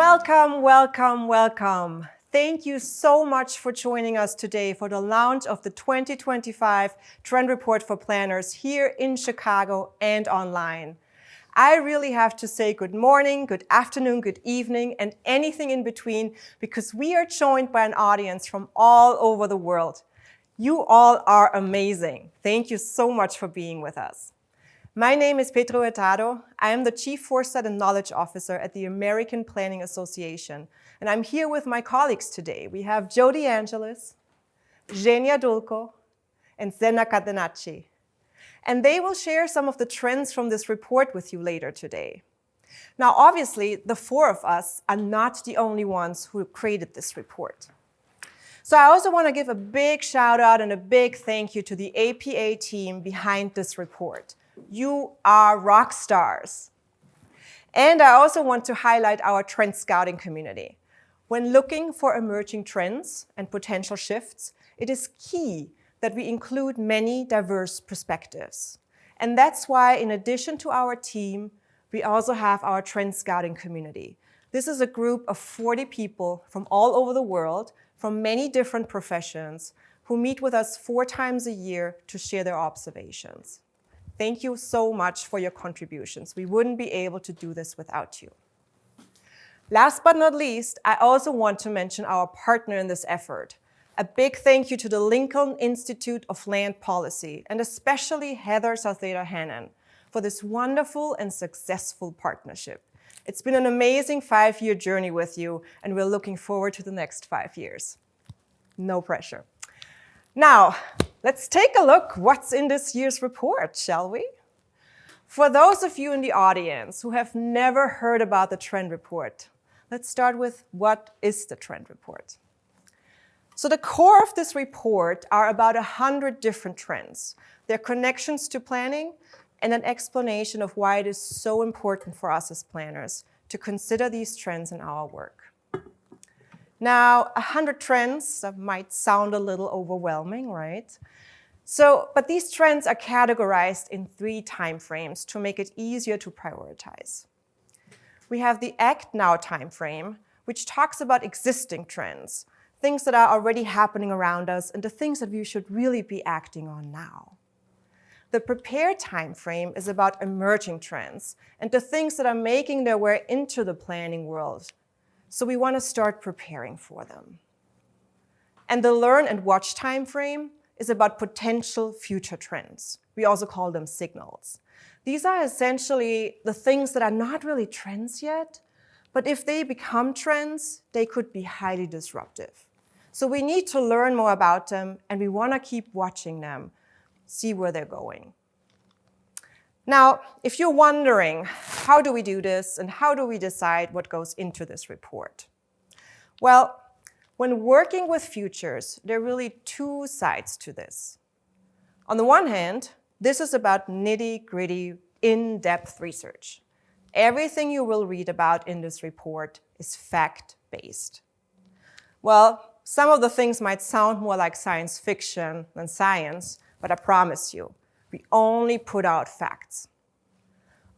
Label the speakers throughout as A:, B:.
A: Welcome, welcome, welcome. Thank you so much for joining us today for the launch of the 2025 Trend Report for Planners here in Chicago and online. I really have to say good morning, good afternoon, good evening, and anything in between, because we are joined by an audience from all over the world. You all are amazing. Thank you so much for being with us. My name is Pedro Hurtado. I am the Chief Foresight and Knowledge Officer at the American Planning Association, and I'm here with my colleagues today. We have Joe DeAngelis, Zhenya Dulko, and Zena Catenacci. And they will share some of the trends from this report with you later today. Now, obviously, the four of us are not the only ones who created this report. So I also want to give a big shout out and a big thank you to the APA team behind this report. You are rock stars. And I also want to highlight our trend scouting community. When looking for emerging trends and potential shifts, it is key that we include many diverse perspectives. And that's why, in addition to our team, we also have our trend scouting community. This is a group of 40 people from all over the world, from many different professions, who meet with us 4 times a year to share their observations. Thank you so much for your contributions. We wouldn't be able to do this without you. Last but not least, I also want to mention our partner in this effort. A big thank you to the Lincoln Institute of Land Policy, and especially Heather Salcedo-Hannon, for this wonderful and successful partnership. It's been an amazing 5-year journey with you, and we're looking forward to the next 5 years. No pressure. Now, let's take a look what's in this year's report, shall we? For those of you in the audience who have never heard about the Trend Report, let's start with what is the Trend Report? So the core of this report are about 100 different trends, their connections to planning, and an explanation of why it is so important for us as planners to consider these trends in our work. Now, 100 trends, that might sound a little overwhelming, right? But these trends are categorized in 3 timeframes to make it easier to prioritize. We have the Act Now timeframe, which talks about existing trends, things that are already happening around us and the things that we should really be acting on now. The Prepare timeframe is about emerging trends and the things that are making their way into the planning world. So we want to start preparing for them. And the Learn and Watch timeframe is about potential future trends. We also call them signals. These are essentially the things that are not really trends yet, but if they become trends, they could be highly disruptive. So we need to learn more about them, and we want to keep watching them, see where they're going. Now, if you're wondering, how do we do this and how do we decide what goes into this report? Well, when working with futures, there are really 2 sides to this. On the one hand, this is about nitty-gritty, in-depth research. Everything you will read about in this report is fact-based. Well, some of the things might sound more like science fiction than science, but I promise you, we only put out facts.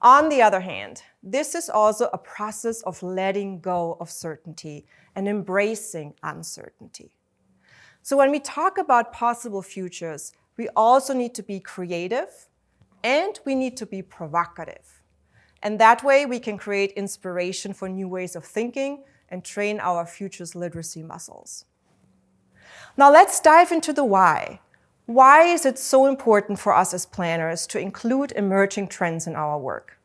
A: On the other hand, this is also a process of letting go of certainty and embracing uncertainty. So when we talk about possible futures, we also need to be creative and we need to be provocative. And that way we can create inspiration for new ways of thinking and train our futures literacy muscles. Now let's dive into the why. Why is it so important for us as planners to include emerging trends in our work?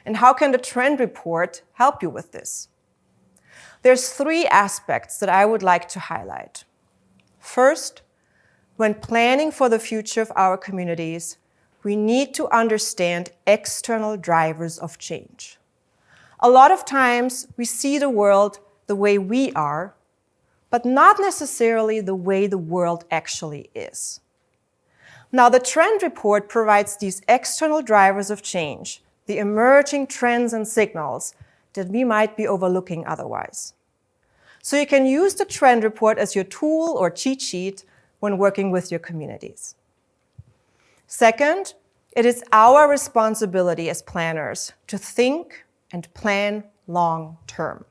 A: And how can the Trend Report help you with this? There's 3 aspects that I would like to highlight. First, when planning for the future of our communities, we need to understand external drivers of change. A lot of times we see the world the way we are, but not necessarily the way the world actually is. Now, the Trend Report provides these external drivers of change, the emerging trends and signals that we might be overlooking otherwise. So you can use the Trend Report as your tool or cheat sheet when working with your communities. Second, it is our responsibility as planners to think and plan long term.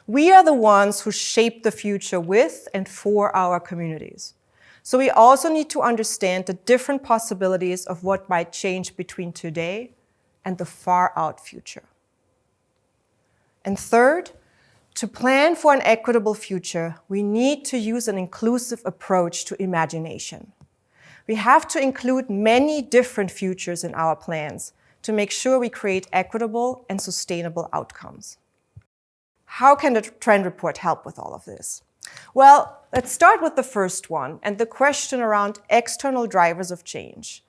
A: We are the ones who shape the future with and for our communities. So we also need to understand the different possibilities of what might change between today and the far out future. And third, to plan for an equitable future, we need to use an inclusive approach to imagination. We have to include many different futures in our plans to make sure we create equitable and sustainable outcomes. How can the trend report help with all of this? Well, let's start with the first one and the question around external drivers of change.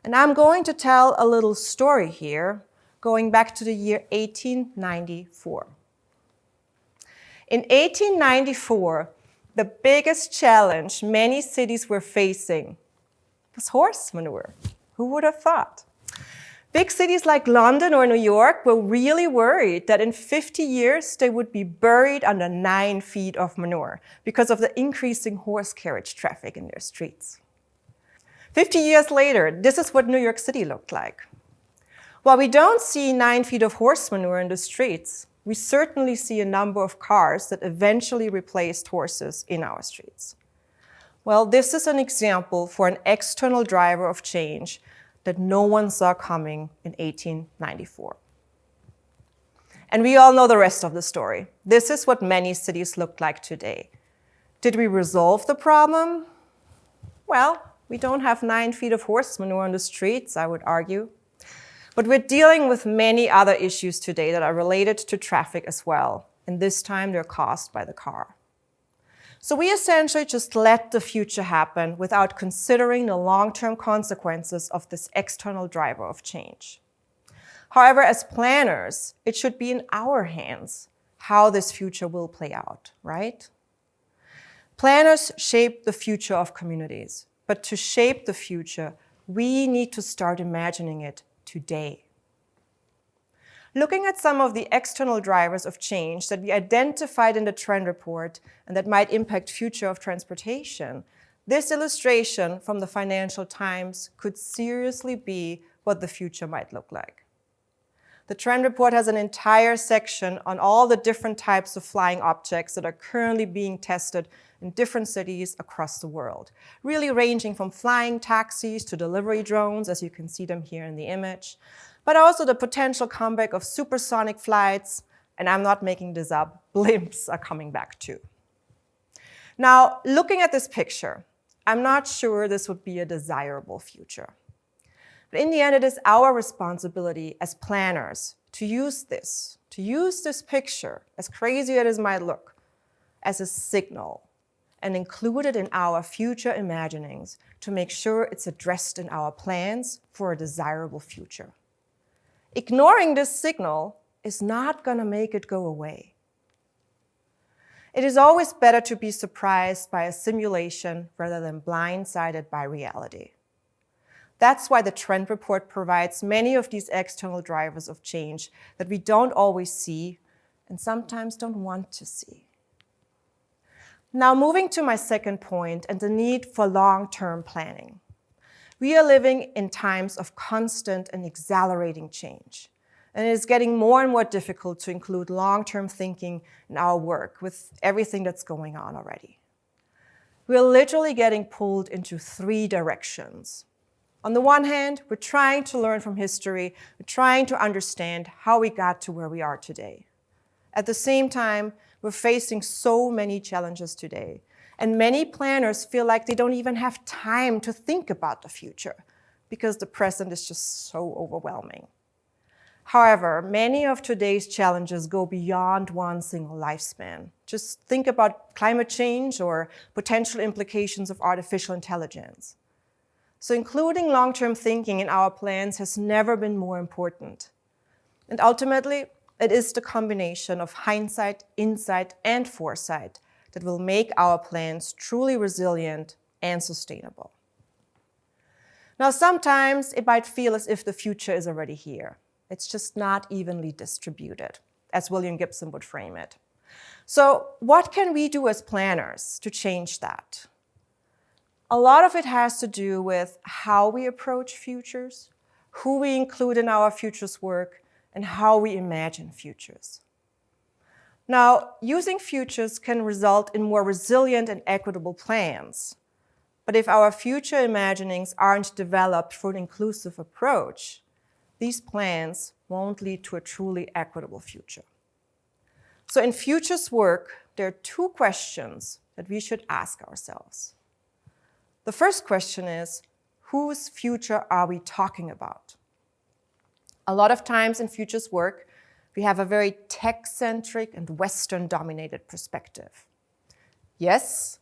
A: And I'm going to tell a little story here, going back to the year 1894. In 1894, the biggest challenge many cities were facing was horse manure. Who would have thought? Big cities like London or New York were really worried that in 50 years they would be buried under 9 feet of manure because of the increasing horse carriage traffic in their streets. 50 years later, this is what New York City looked like. While we don't see 9 feet of horse manure in the streets, we certainly see a number of cars that eventually replaced horses in our streets. Well, this is an example for an external driver of change that no one saw coming in 1894. And we all know the rest of the story. This is what many cities look like today. Did we resolve the problem? Well, we don't have 9 feet of horse manure on the streets, I would argue. But we're dealing with many other issues today that are related to traffic as well. And this time they're caused by the car. So we essentially just let the future happen without considering the long-term consequences of this external driver of change. However, as planners, it should be in our hands how this future will play out, right? Planners shape the future of communities, but to shape the future, we need to start imagining it today. Looking at some of the external drivers of change that we identified in the trend report and that might impact future of transportation, this illustration from the Financial Times could seriously be what the future might look like. The trend report has an entire section on all the different types of flying objects that are currently being tested in different cities across the world, really ranging from flying taxis to delivery drones, as you can see them here in the image, but also the potential comeback of supersonic flights, and I'm not making this up, blimps are coming back too. Now, looking at this picture, I'm not sure this would be a desirable future. But in the end, it is our responsibility as planners to use this picture, as crazy as it might look, as a signal and include it in our future imaginings to make sure it's addressed in our plans for a desirable future. Ignoring this signal is not going to make it go away. It is always better to be surprised by a simulation rather than blindsided by reality. That's why the trend report provides many of these external drivers of change that we don't always see and sometimes don't want to see. Now, moving to my second point and the need for long-term planning. We are living in times of constant and accelerating change, and it is getting more and more difficult to include long-term thinking in our work with everything that's going on already. We're literally getting pulled into 3 directions. On the one hand, we're trying to learn from history, we're trying to understand how we got to where we are today. At the same time, we're facing so many challenges today. And many planners feel like they don't even have time to think about the future because the present is just so overwhelming. However, many of today's challenges go beyond one single lifespan. Just think about climate change or potential implications of artificial intelligence. So including long-term thinking in our plans has never been more important. And ultimately, it is the combination of hindsight, insight, and foresight that will make our plans truly resilient and sustainable. Now, sometimes it might feel as if the future is already here. It's just not evenly distributed, as William Gibson would frame it. So what can we do as planners to change that? A lot of it has to do with how we approach futures, who we include in our futures work, and how we imagine futures. Now, using futures can result in more resilient and equitable plans. But if our future imaginings aren't developed through an inclusive approach, these plans won't lead to a truly equitable future. So in futures work, there are two questions that we should ask ourselves. The first question is, whose future are we talking about? A lot of times in futures work, we have a very tech-centric and Western-dominated perspective. Yes,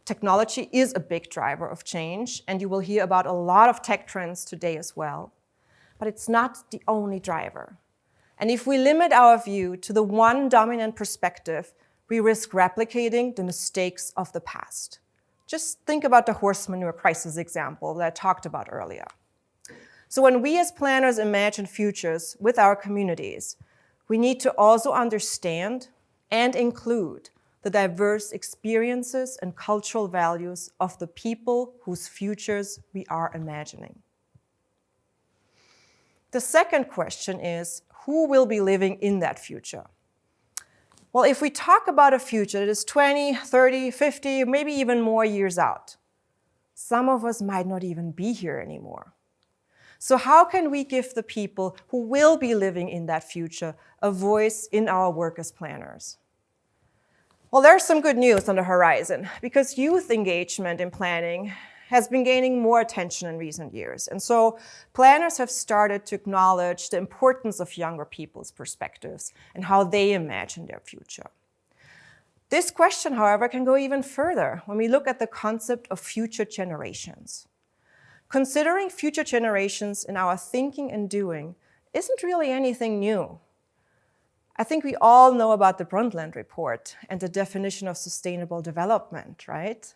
A: technology is a big driver of change, and you will hear about a lot of tech trends today as well. But it's not the only driver. And if we limit our view to the one dominant perspective, we risk replicating the mistakes of the past. Just think about the horse manure crisis example that I talked about earlier. So when we as planners imagine futures with our communities, we need to also understand and include the diverse experiences and cultural values of the people whose futures we are imagining. The second question is, who will be living in that future? Well, if we talk about a future that is 20, 30, 50, maybe even more years out, some of us might not even be here anymore. So how can we give the people who will be living in that future a voice in our work as planners? Well, there's some good news on the horizon, because youth engagement in planning has been gaining more attention in recent years. And so planners have started to acknowledge the importance of younger people's perspectives and how they imagine their future. This question, however, can go even further when we look at the concept of future generations. Considering future generations in our thinking and doing isn't really anything new. I think we all know about the Brundtland Report and the definition of sustainable development, right?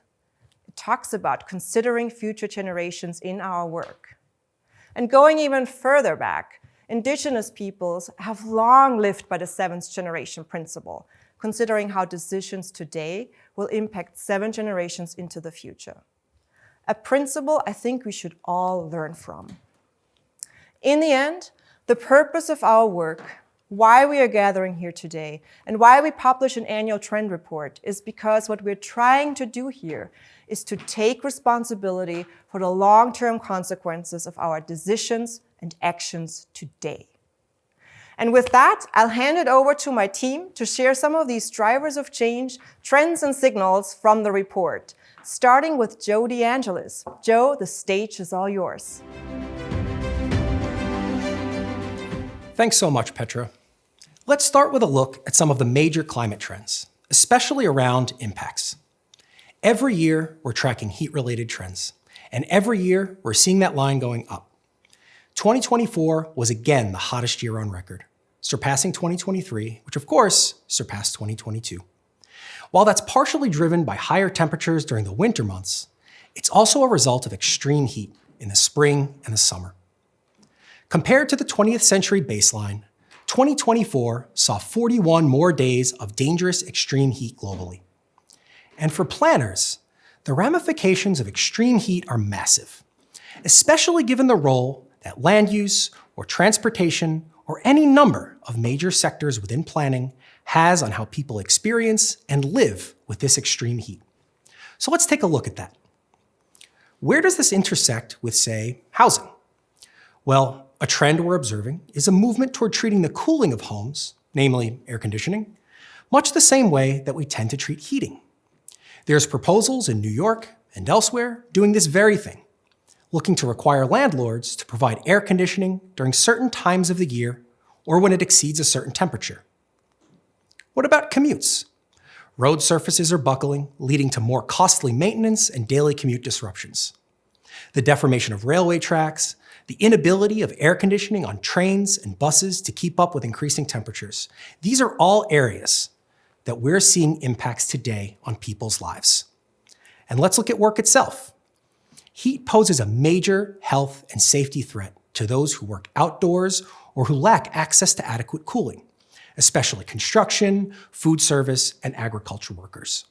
A: It talks about considering future generations in our work. And going even further back, indigenous peoples have long lived by the seventh generation principle, considering how decisions today will impact 7 generations into the future. A principle I think we should all learn from. In the end, the purpose of our work, why we are gathering here today, and why we publish an annual trend report is because what we're trying to do here is to take responsibility for the long-term consequences of our decisions and actions today. And with that, I'll hand it over to my team to share some of these drivers of change, trends, and signals from the report, starting with Joe DeAngelis. Joe, the stage is all yours.
B: Thanks so much, Petra. Let's start with a look at some of the major climate trends, especially around impacts. Every year, we're tracking heat-related trends, and every year, we're seeing that line going up. 2024 was again the hottest year on record, surpassing 2023, which of course surpassed 2022. While that's partially driven by higher temperatures during the winter months, it's also a result of extreme heat in the spring and the summer. Compared to the 20th century baseline, 2024 saw 41 more days of dangerous extreme heat globally. And for planners, the ramifications of extreme heat are massive, especially given the role that land use or transportation or any number of major sectors within planning has on how people experience and live with this extreme heat. So let's take a look at that. Where does this intersect with, say, housing? Well, a trend we're observing is a movement toward treating the cooling of homes, namely air conditioning, much the same way that we tend to treat heating. There's proposals in New York and elsewhere doing this very thing, looking to require landlords to provide air conditioning during certain times of the year or when it exceeds a certain temperature. What about commutes? Road surfaces are buckling, leading to more costly maintenance and daily commute disruptions. The deformation of railway tracks, the inability of air conditioning on trains and buses to keep up with increasing temperatures. These are all areas that we're seeing impacts today on people's lives. And let's look at work itself. Heat poses a major health and safety threat to those who work outdoors or who lack access to adequate cooling, especially construction, food service, and agriculture workers.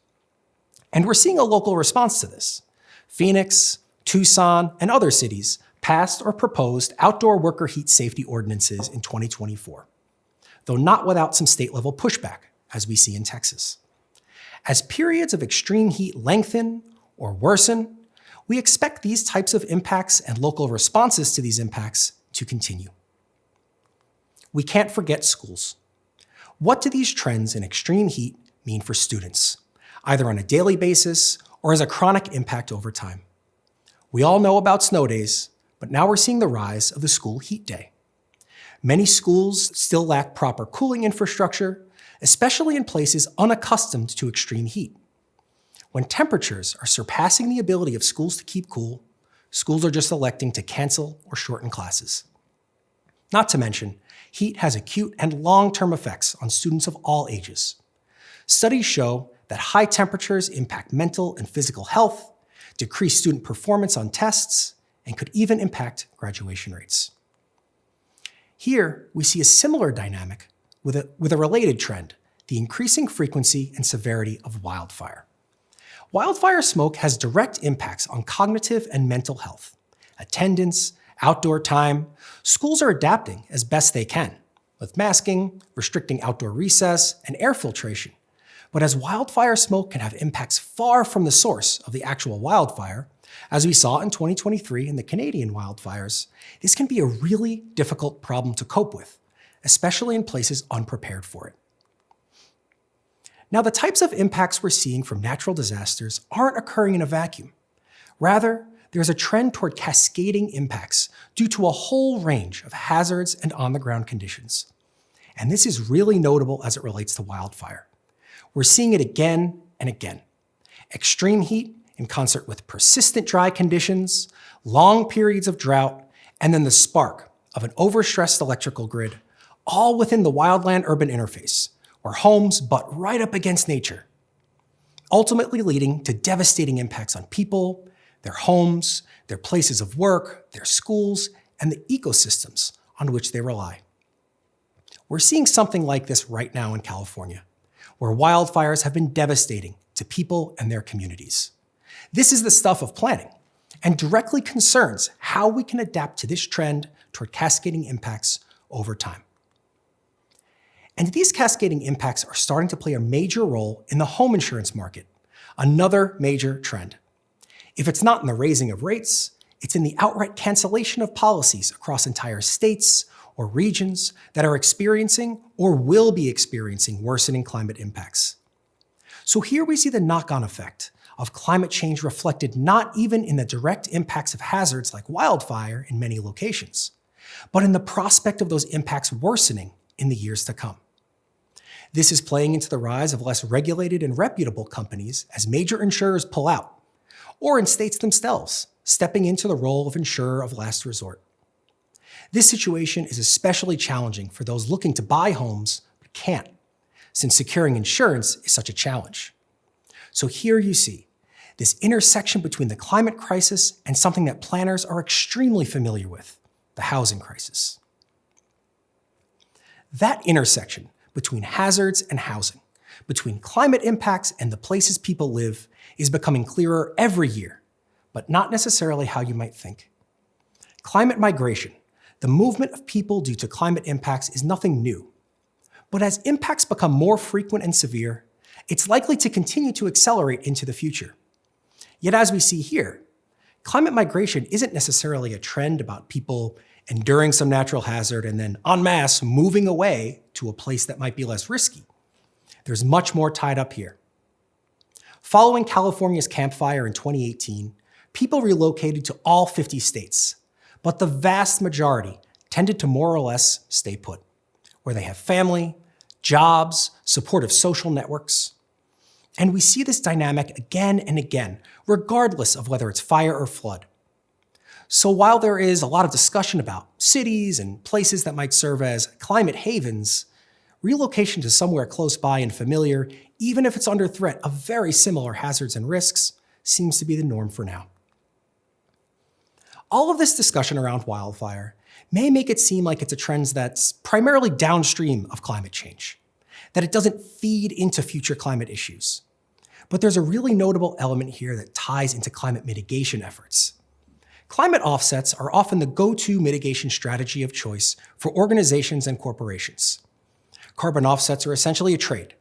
B: And we're seeing a local response to this. Phoenix, Tucson, and other cities passed or proposed outdoor worker heat safety ordinances in 2024, though not without some state-level pushback, as we see in Texas. As periods of extreme heat lengthen or worsen, we expect these types of impacts and local responses to these impacts to continue. We can't forget schools. What do these trends in extreme heat mean for students, either on a daily basis or as a chronic impact over time? We all know about snow days, but now we're seeing the rise of the school heat day. Many schools still lack proper cooling infrastructure, especially in places unaccustomed to extreme heat. When temperatures are surpassing the ability of schools to keep cool, schools are just electing to cancel or shorten classes. Not to mention, heat has acute and long-term effects on students of all ages. Studies show that high temperatures impact mental and physical health, decrease student performance on tests, and could even impact graduation rates. Here, we see a similar dynamic with a related trend, the increasing frequency and severity of wildfire. Wildfire smoke has direct impacts on cognitive and mental health. Attendance, outdoor time, schools are adapting as best they can, with masking, restricting outdoor recess, and air filtration. But as wildfire smoke can have impacts far from the source of the actual wildfire, as we saw in 2023 in the Canadian wildfires, this can be a really difficult problem to cope with, especially in places unprepared for it. Now, the types of impacts we're seeing from natural disasters aren't occurring in a vacuum. Rather, there's a trend toward cascading impacts due to a whole range of hazards and on-the-ground conditions. And this is really notable as it relates to wildfire. We're seeing it again and again. Extreme heat in concert with persistent dry conditions, long periods of drought, and then the spark of an overstressed electrical grid, all within the wildland-urban interface, where homes butt right up against nature, ultimately leading to devastating impacts on people, their homes, their places of work, their schools, and the ecosystems on which they rely. We're seeing something like this right now in California, where wildfires have been devastating to people and their communities. This is the stuff of planning and directly concerns how we can adapt to this trend toward cascading impacts over time. And these cascading impacts are starting to play a major role in the home insurance market, another major trend. If it's not in the raising of rates, it's in the outright cancellation of policies across entire states or regions that are experiencing or will be experiencing worsening climate impacts. So here we see the knock-on effect of climate change reflected not even in the direct impacts of hazards like wildfire in many locations, but in the prospect of those impacts worsening in the years to come. This is playing into the rise of less regulated and reputable companies as major insurers pull out, or in states themselves, stepping into the role of insurer of last resort. This situation is especially challenging for those looking to buy homes but can't, since securing insurance is such a challenge. So here you see this intersection between the climate crisis and something that planners are extremely familiar with, the housing crisis. That intersection between hazards and housing, between climate impacts and the places people live, is becoming clearer every year, but not necessarily how you might think. Climate migration, the movement of people due to climate impacts, is nothing new. But as impacts become more frequent and severe, it's likely to continue to accelerate into the future. Yet as we see here, climate migration isn't necessarily a trend about people enduring some natural hazard and then en masse moving away to a place that might be less risky. There's much more tied up here. Following California's Camp Fire in 2018, people relocated to all 50 states, but the vast majority tended to more or less stay put, where they have family, jobs, supportive social networks. And we see this dynamic again and again, regardless of whether it's fire or flood. So while there is a lot of discussion about cities and places that might serve as climate havens, relocation to somewhere close by and familiar, even if it's under threat of very similar hazards and risks, seems to be the norm for now. All of this discussion around wildfire may make it seem like it's a trend that's primarily downstream of climate change, that it doesn't feed into future climate issues. But there's a really notable element here that ties into climate mitigation efforts. Climate offsets are often the go-to mitigation strategy of choice for organizations and corporations. Carbon offsets are essentially a trade.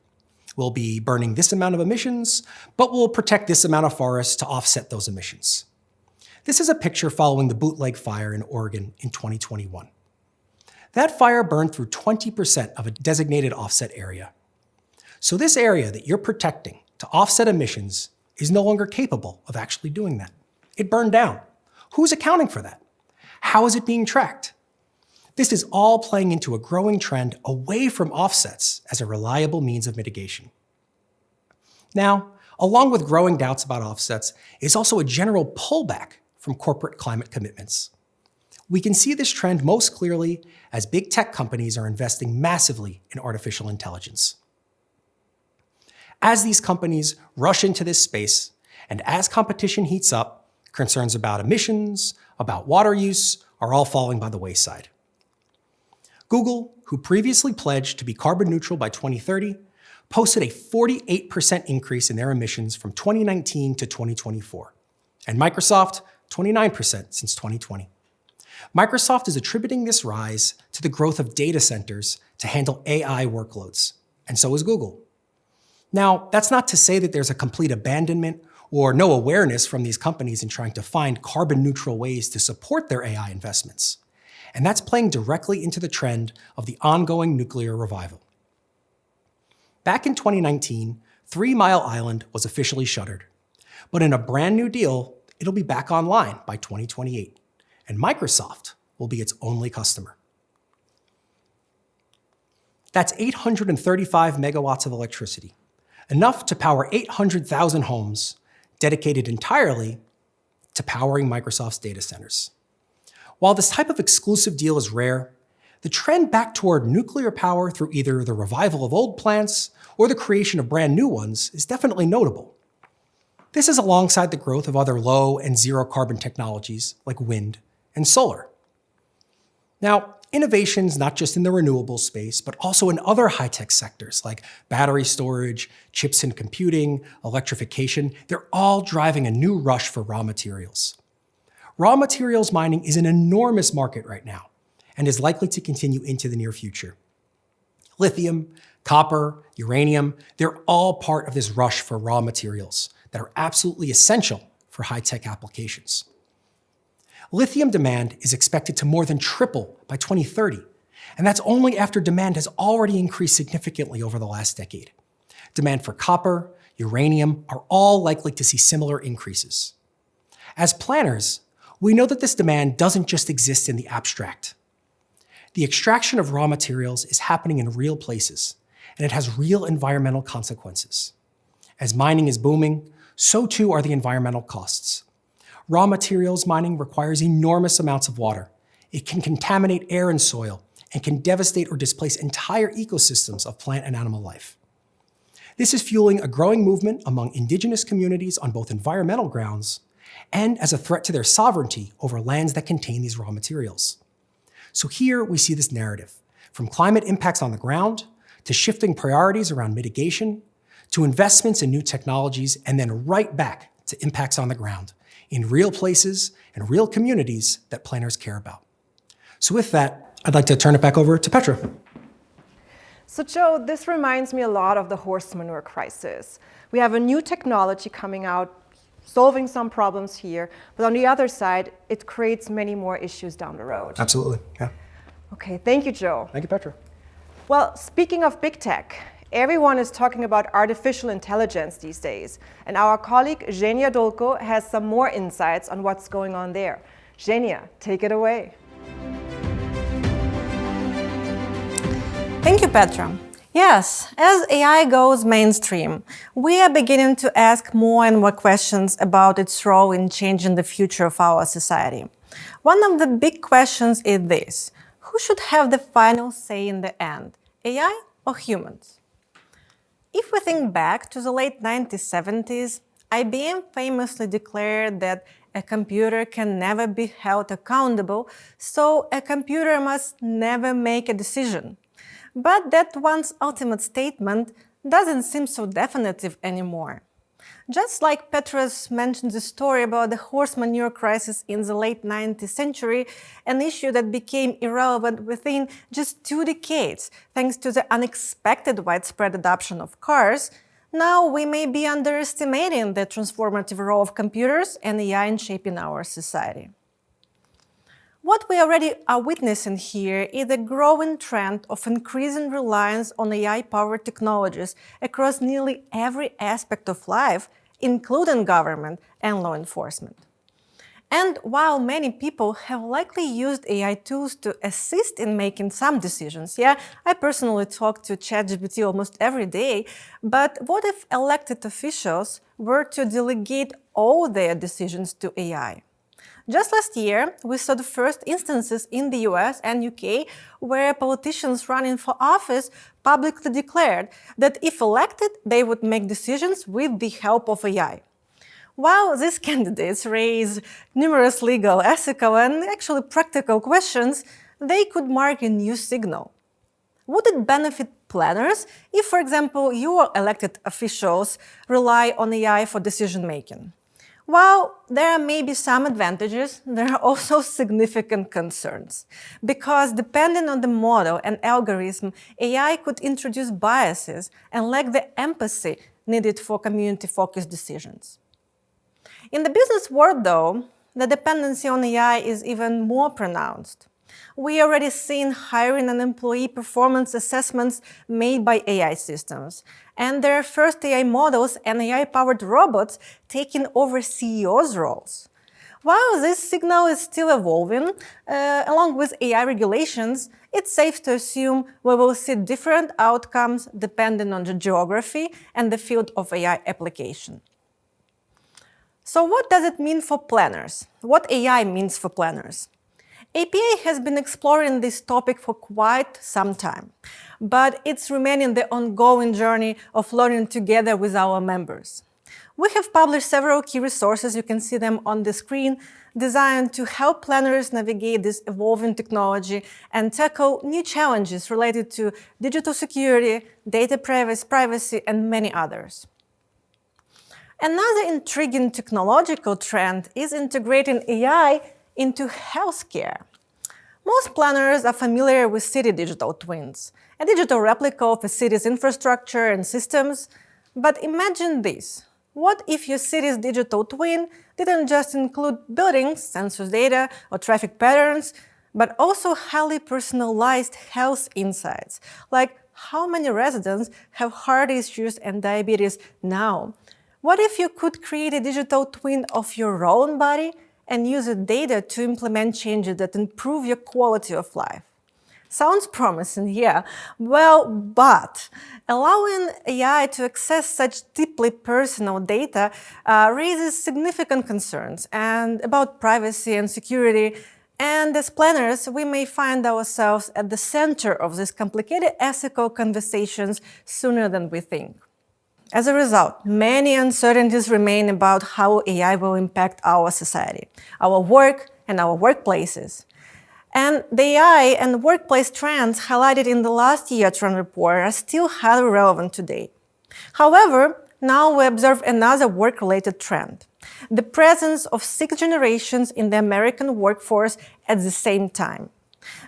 B: We'll be burning this amount of emissions, but we'll protect this amount of forests to offset those emissions. This is a picture following the bootleg fire in Oregon in 2021. That fire burned through 20% of a designated offset area. So this area that you're protecting to offset emissions is no longer capable of actually doing that. It burned down. Who's accounting for that? How is it being tracked? This is all playing into a growing trend away from offsets as a reliable means of mitigation. Now, along with growing doubts about offsets is also a general pullback from corporate climate commitments. We can see this trend most clearly as big tech companies are investing massively in artificial intelligence. As these companies rush into this space, and as competition heats up, concerns about emissions, about water use, are all falling by the wayside. Google, who previously pledged to be carbon neutral by 2030, posted a 48% increase in their emissions from 2019 to 2024, and Microsoft, 29% since 2020. Microsoft is attributing this rise to the growth of data centers to handle AI workloads, and so is Google. Now, that's not to say that there's a complete abandonment or no awareness from these companies in trying to find carbon-neutral ways to support their AI investments. And that's playing directly into the trend of the ongoing nuclear revival. Back in 2019, 3 Mile Island was officially shuttered. But in a brand new deal, it'll be back online by 2028, and Microsoft will be its only customer. That's 835 megawatts of electricity, enough to power 800,000 homes, dedicated entirely to powering Microsoft's data centers. While this type of exclusive deal is rare, the trend back toward nuclear power through either the revival of old plants or the creation of brand new ones is definitely notable. This is alongside the growth of other low and zero carbon technologies like wind and solar. Now, innovations not just in the renewable space, but also in other high-tech sectors like battery storage, chips and computing, electrification, they're all driving a new rush for raw materials. Raw materials mining is an enormous market right now and is likely to continue into the near future. Lithium, copper, uranium, they're all part of this rush for raw materials that are absolutely essential for high-tech applications. Lithium demand is expected to more than triple by 2030, and that's only after demand has already increased significantly over the last decade. Demand for copper, uranium are all likely to see similar increases. As planners, we know that this demand doesn't just exist in the abstract. The extraction of raw materials is happening in real places, and it has real environmental consequences. As mining is booming, so too are the environmental costs. Raw materials mining requires enormous amounts of water. It can contaminate air and soil and can devastate or displace entire ecosystems of plant and animal life. This is fueling a growing movement among indigenous communities on both environmental grounds and as a threat to their sovereignty over lands that contain these raw materials. So here we see this narrative, from climate impacts on the ground, to shifting priorities around mitigation, to investments in new technologies, and then right back to impacts on the ground, in real places and real communities that planners care about. So with that, I'd like to turn it back over to Petra.
A: So Joe, this reminds me a lot of the horse manure crisis. We have a new technology coming out, solving some problems here, but on the other side, it creates many more issues down the road.
B: Absolutely, yeah.
A: Okay, thank you, Joe.
B: Thank you, Petra.
A: Well, speaking of big tech, everyone is talking about artificial intelligence these days, and our colleague Zhenya Dolko has some more insights on what's going on there. Zhenya, take it away.
C: Thank you, Petra. Yes, as AI goes mainstream, we are beginning to ask more and more questions about its role in changing the future of our society. One of the big questions is this: who should have the final say in the end, AI or humans? If we think back to the late 1970s, IBM famously declared that a computer can never be held accountable, so a computer must never make a decision. But that one's ultimate statement doesn't seem so definitive anymore. Just like Petra's mentioned the story about the horse manure crisis in the late 19th century, an issue that became irrelevant within just 2 decades thanks to the unexpected widespread adoption of cars, now we may be underestimating the transformative role of computers and AI in shaping our society. What we already are witnessing here is a growing trend of increasing reliance on AI-powered technologies across nearly every aspect of life, including government and law enforcement. And while many people have likely used AI tools to assist in making some decisions, I personally talk to ChatGPT almost every day, but what if elected officials were to delegate all their decisions to AI? Just last year, we saw the first instances in the US and UK where politicians running for office publicly declared that if elected, they would make decisions with the help of AI. While these candidates raise numerous legal, ethical, and actually practical questions, they could mark a new signal. Would it benefit planners if, for example, your elected officials rely on AI for decision-making? While there may be some advantages, there are also significant concerns. Because depending on the model and algorithm, AI could introduce biases and lack the empathy needed for community-focused decisions. In the business world, though, the dependency on AI is even more pronounced. We already seen hiring and employee performance assessments made by AI systems, and there are first AI models and AI-powered robots taking over CEOs' roles. While this signal is still evolving, along with AI regulations, it's safe to assume we will see different outcomes depending on the geography and the field of AI application. So what does it mean for planners? What AI means for planners? APA has been exploring this topic for quite some time, but it's remaining the ongoing journey of learning together with our members. We have published several key resources, you can see them on the screen, designed to help planners navigate this evolving technology and tackle new challenges related to digital security, data privacy, and many others. Another intriguing technological trend is integrating AI into healthcare. Most planners are familiar with city digital twins, a digital replica of a city's infrastructure and systems. But imagine this. What if your city's digital twin didn't just include buildings, sensors data, or traffic patterns, but also highly personalized health insights, like how many residents have heart issues and diabetes now? What if you could create a digital twin of your own body and use the data to implement changes that improve your quality of life? Sounds promising, yeah. Well, but allowing AI to access such deeply personal data raises significant concerns about privacy and security. And as planners, we may find ourselves at the center of these complicated ethical conversations sooner than we think. As a result, many uncertainties remain about how AI will impact our society, our work, and our workplaces. And the AI and workplace trends highlighted in the last year trend report are still highly relevant today. However, now we observe another work-related trend: the presence of 6 generations in the American workforce at the same time.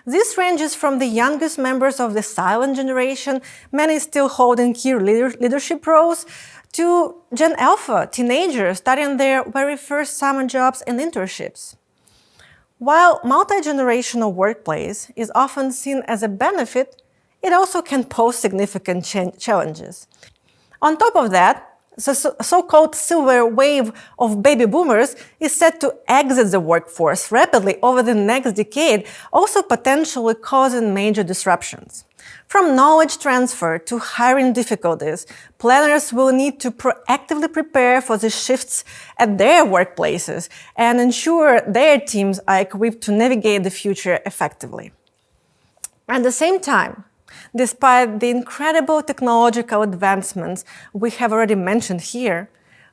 C: This ranges from the youngest members of the silent generation, many still holding key leadership roles, to Gen Alpha, teenagers starting their very first summer jobs and internships. While multi-generational workplace is often seen as a benefit, it also can pose significant challenges. On top of that, the so-called silver wave of baby boomers is set to exit the workforce rapidly over the next decade, also potentially causing major disruptions. From knowledge transfer to hiring difficulties, planners will need to proactively prepare for the shifts at their workplaces and ensure their teams are equipped to navigate the future effectively. At the same time, despite the incredible technological advancements we have already mentioned here,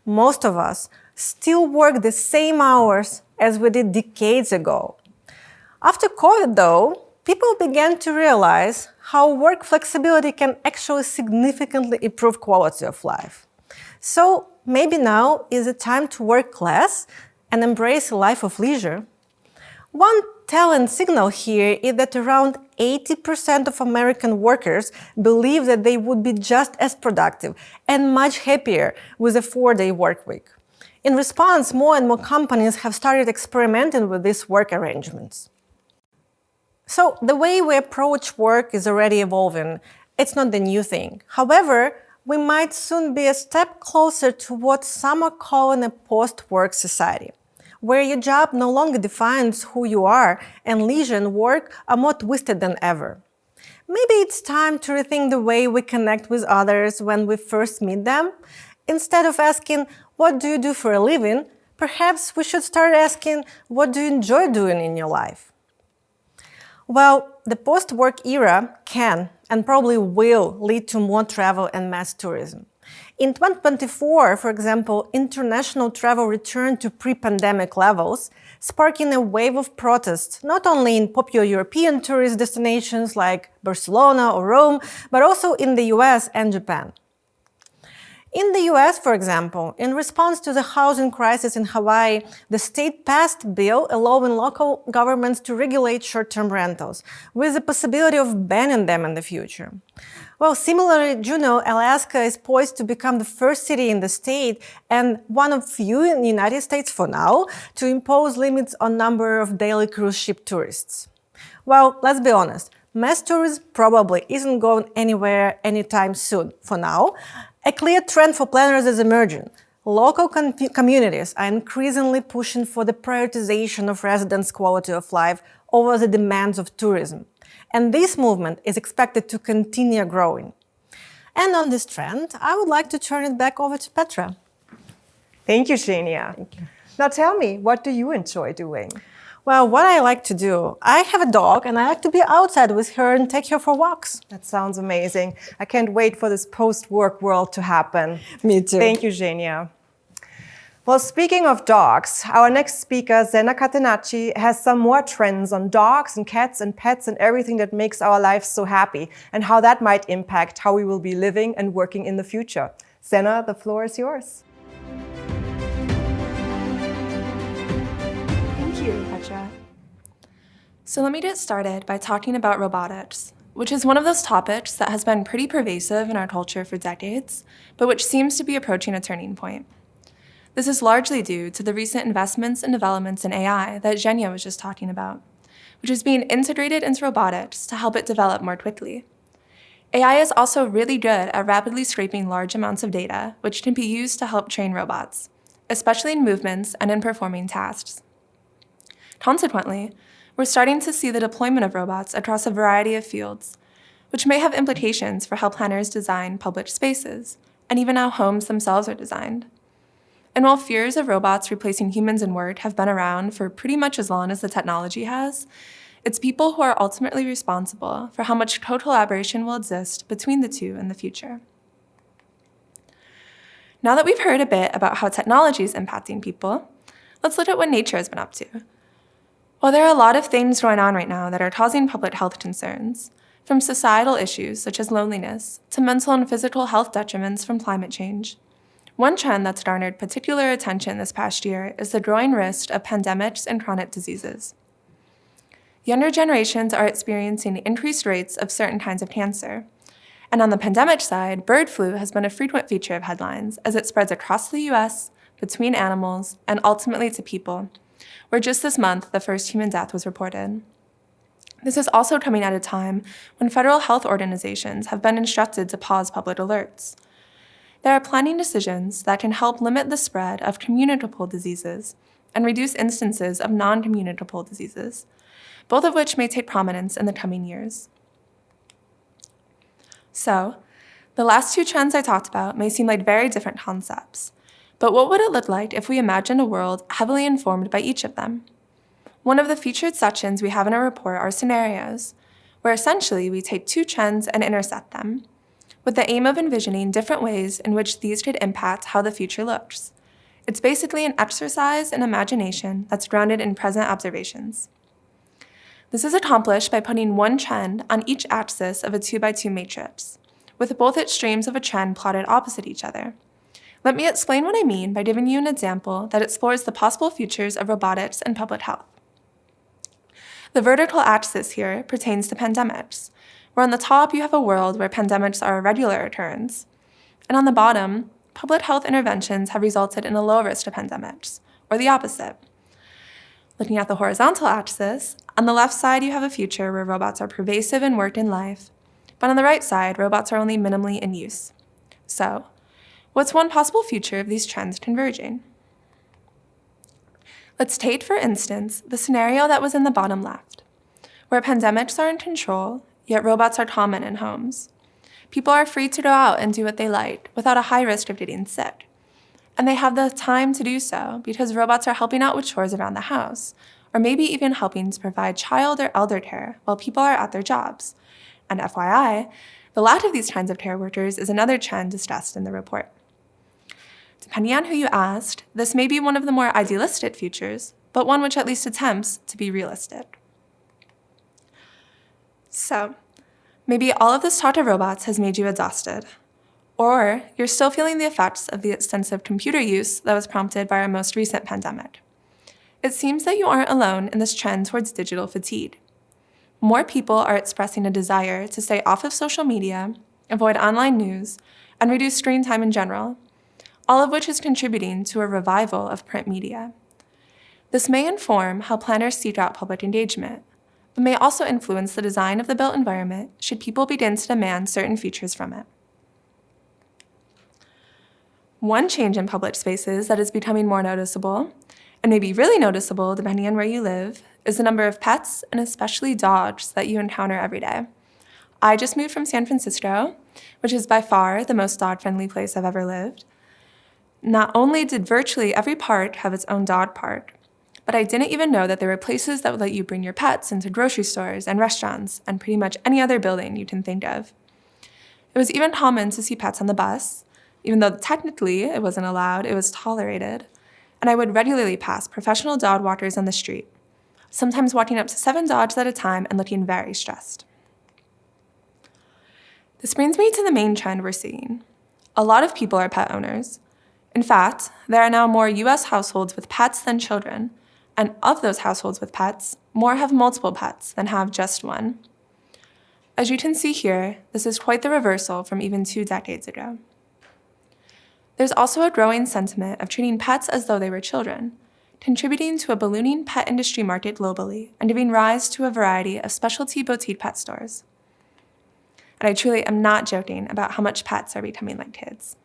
C: most of us still work the same hours as we did decades ago. After COVID, though, people began to realize how work flexibility can actually significantly improve quality of life. So maybe now is the time to work less and embrace a life of leisure. One telling signal here is that around 80% of American workers believe that they would be just as productive and much happier with a 4-day work week. In response, more and more companies have started experimenting with these work arrangements. So the way we approach work is already evolving. It's not the new thing. However, we might soon be a step closer to what some are calling a post-work society, where your job no longer defines who you are and leisure and work are more twisted than ever. Maybe it's time to rethink the way we connect with others when we first meet them. Instead of asking, "What do you do for a living?" perhaps we should start asking, "What do you enjoy doing in your life?" Well, the post-work era can and probably will lead to more travel and mass tourism. In 2024, for example, international travel returned to pre-pandemic levels, sparking a wave of protests not only in popular European tourist destinations like Barcelona or Rome, but also in the US and Japan. In the US, for example, in response to the housing crisis in Hawaii, the state passed a bill allowing local governments to regulate short-term rentals, with the possibility of banning them in the future. Well, similarly, Juneau, Alaska is poised to become the first city in the state and one of few in the United States for now to impose limits on number of daily cruise ship tourists. Well, let's be honest, mass tourism probably isn't going anywhere anytime soon for now. A clear trend for planners is emerging. Local communities are increasingly pushing for the prioritization of residents' quality of life over the demands of tourism. And this movement is expected to continue growing. And on this trend, I would like to turn it back over to Petra.
A: Thank you, Shania.
C: Thank you.
A: Now tell me, what do you enjoy doing?
C: Well, what I like to do, I have a dog and I like to be outside with her and take her for walks.
A: That sounds amazing. I can't wait for this post-work world to happen.
C: Me too.
A: Thank you, Zhenya. Well, speaking of dogs, our next speaker, Zena Catenacci, has some more trends on dogs and cats and pets and everything that makes our lives so happy and how that might impact how we will be living and working in the future. Zena, the floor is yours.
D: Thank you, Petra. So let me get started by talking about robotics, which is one of those topics that has been pretty pervasive in our culture for decades, but which seems to be approaching a turning point. This is largely due to the recent investments and developments in AI that Zhenya was just talking about, which is being integrated into robotics to help it develop more quickly. AI is also really good at rapidly scraping large amounts of data, which can be used to help train robots, especially in movements and in performing tasks. Consequently, we're starting to see the deployment of robots across a variety of fields, which may have implications for how planners design public spaces, and even how homes themselves are designed. And while fears of robots replacing humans in work have been around for pretty much as long as the technology has, it's people who are ultimately responsible for how much co-collaboration will exist between the two in the future. Now that we've heard a bit about how technology is impacting people, let's look at what nature has been up to. Well, there are a lot of things going on right now that are causing public health concerns, from societal issues such as loneliness to mental and physical health detriments from climate change. One trend that's garnered particular attention this past year is the growing risk of pandemics and chronic diseases. Younger generations are experiencing increased rates of certain kinds of cancer. And on the pandemic side, bird flu has been a frequent feature of headlines as it spreads across the US, between animals, and ultimately to people, where just this month, the first human death was reported. This is also coming at a time when federal health organizations have been instructed to pause public alerts. There are planning decisions that can help limit the spread of communicable diseases and reduce instances of non-communicable diseases, both of which may take prominence in the coming years. So, the last two trends I talked about may seem like very different concepts, but what would it look like if we imagined a world heavily informed by each of them? One of the featured sections we have in our report are scenarios, where essentially we take two trends and intersect them, with the aim of envisioning different ways in which these could impact how the future looks. It's basically an exercise in imagination that's grounded in present observations. This is accomplished by putting one trend on each axis of a 2x2 matrix, with both extremes of a trend plotted opposite each other, Let me explain what I mean by giving you an example that explores the possible futures of robotics and public health. The vertical axis here pertains to pandemics, where on the top you have a world where pandemics are a regular occurrence, and on the bottom, public health interventions have resulted in a low risk to pandemics, or the opposite. Looking at the horizontal axis, on the left side you have a future where robots are pervasive in work and life, but on the right side, robots are only minimally in use. So, what's one possible future of these trends converging? Let's take, for instance, the scenario that was in the bottom left, where pandemics are in control, yet robots are common in homes. People are free to go out and do what they like without a high risk of getting sick. And they have the time to do so because robots are helping out with chores around the house, or maybe even helping to provide child or elder care while people are at their jobs. And FYI, the lack of these kinds of care workers is another trend discussed in the report. Depending on who you asked, this may be one of the more idealistic futures, but one which at least attempts to be realistic. So, maybe all of this talk of robots has made you exhausted, or you're still feeling the effects of the extensive computer use that was prompted by our most recent pandemic. It seems that you aren't alone in this trend towards digital fatigue. More people are expressing a desire to stay off of social media, avoid online news, and reduce screen time in general, all of which is contributing to a revival of print media. This may inform how planners seek out public engagement, but may also influence the design of the built environment should people begin to demand certain features from it. One change in public spaces that is becoming more noticeable, and maybe really noticeable depending on where you live, is the number of pets and especially dogs that you encounter every day. I just moved from San Francisco, which is by far the most dog-friendly place I've ever lived. Not only did virtually every park have its own dog park, but I didn't even know that there were places that would let you bring your pets into grocery stores and restaurants and pretty much any other building you can think of. It was even common to see pets on the bus. Even though technically it wasn't allowed, it was tolerated. And I would regularly pass professional dog walkers on the street, sometimes walking up to 7 dogs at a time and looking very stressed. This brings me to the main trend we're seeing. A lot of people are pet owners. In fact, there are now more US households with pets than children, and of those households with pets, more have multiple pets than have just one. As you can see here, this is quite the reversal from even 2 decades ago. There's also a growing sentiment of treating pets as though they were children, contributing to a ballooning pet industry market globally and giving rise to a variety of specialty boutique pet stores. And I truly am not joking about how much pets are becoming like kids.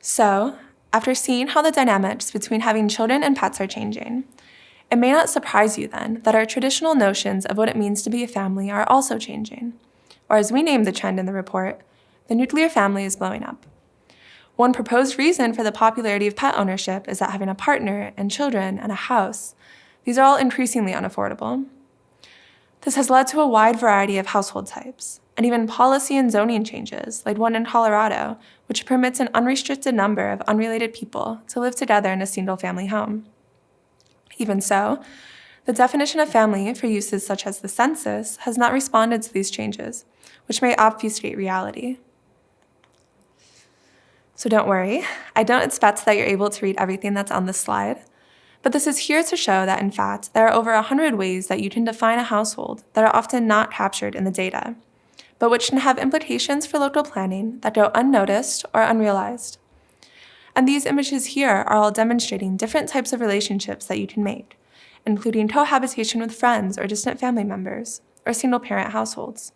D: So, after seeing how the dynamics between having children and pets are changing, it may not surprise you then that our traditional notions of what it means to be a family are also changing, or as we named the trend in the report, the nuclear family is blowing up. One proposed reason for the popularity of pet ownership is that having a partner and children and a house, these are all increasingly unaffordable. This has led to a wide variety of household types, and even policy and zoning changes, like one in Colorado, which permits an unrestricted number of unrelated people to live together in a single-family home. Even so, the definition of family for uses such as the census has not responded to these changes, which may obfuscate reality. So don't worry, I don't expect that you're able to read everything that's on this slide, but this is here to show that in fact, there are over 100 ways that you can define a household that are often not captured in the data, but which can have implications for local planning that go unnoticed or unrealized. And these images here are all demonstrating different types of relationships that you can make, including cohabitation with friends or distant family members, or single-parent households.